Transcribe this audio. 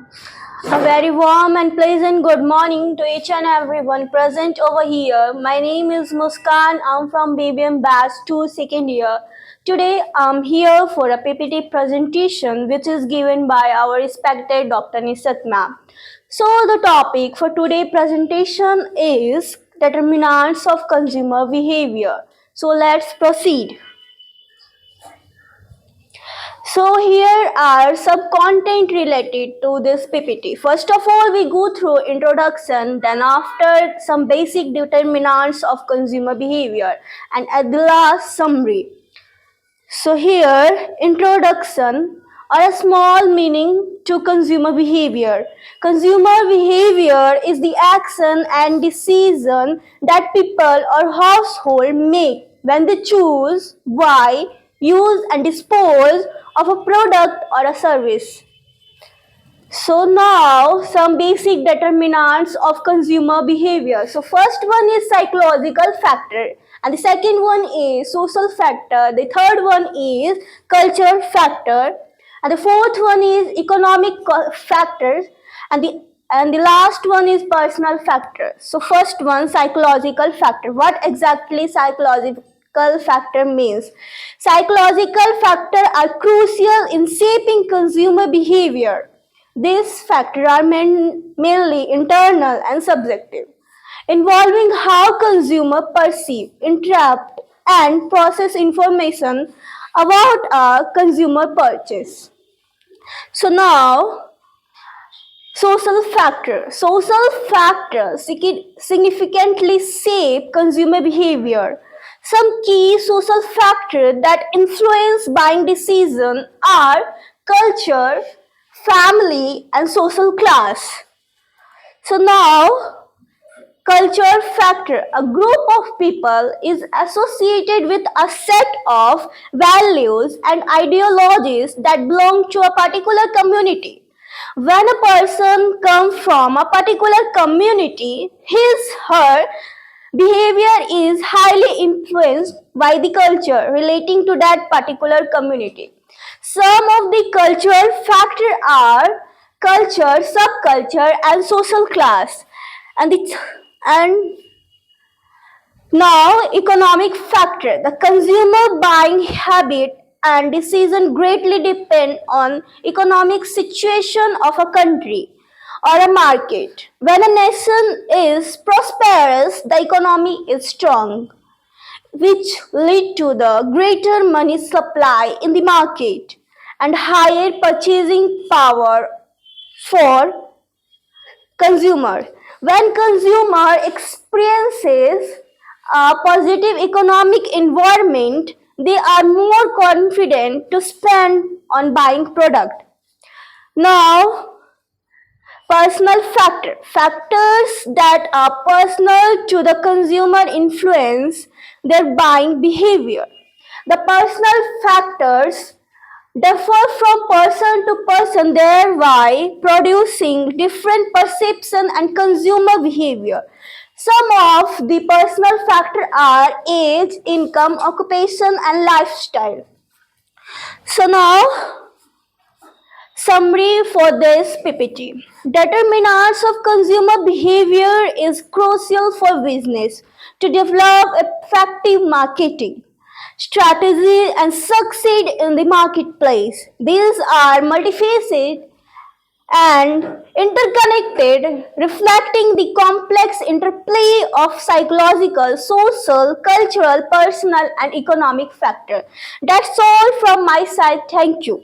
A very warm and pleasant good morning to each and everyone present over here. My name is Muskan. I'm from BBM Batch 2 second year. Today I'm here for a PPT presentation which is given by our respected Dr. Nisat ma'am. So the topic for today's presentation is determinants of consumer behavior. So let's proceed. So here are some content related to this PPT. First of all, we go through introduction, then after some basic determinants of consumer behavior, and at the last summary. So here, introduction or a small meaning to consumer behavior. Consumer behavior is the action and decision that people or household make when they choose, buy, use and dispose of a product or a service. So now some basic determinants of consumer behavior. So first one is psychological factor, and the second one is social factor, the third one is cultural factor, and the fourth one is economic factors, and the last one is personal factor. So first one, psychological factor. What exactly psychological factor means? Psychological factors are crucial in shaping consumer behavior. These factors are mainly internal and subjective, involving how consumers perceive, interpret, and process information about a consumer purchase. So now, social factors. Social factors significantly shape consumer behavior. Some key social factors that influence buying decisions are culture, family, and social class. So now, culture factor. A group of people is associated with a set of values and ideologies that belong to a particular community. When a person comes from a particular community, her behavior is highly influenced by the culture relating to that particular community. Some of the cultural factors are culture, subculture, and social class. And now economic factor. The consumer buying habit and decision greatly depend on economic situation of a country or a market. When a nation is prosperous, the economy is strong, which lead to the greater money supply in the market and higher purchasing power for consumer. When consumer experiences a positive economic environment, they are more confident to spend on buying product. Now, personal factors that are personal to the consumer influence their buying behavior. The personal factors differ from person to person, thereby producing different perception and consumer behavior. Some of the personal factors are age, income, occupation, and lifestyle. So now, summary for this PPT. Determinants of consumer behavior is crucial for business to develop effective marketing strategy and succeed in the marketplace. These are multifaceted and interconnected, reflecting the complex interplay of psychological, social, cultural, personal, and economic factors. That's all from my side. Thank you.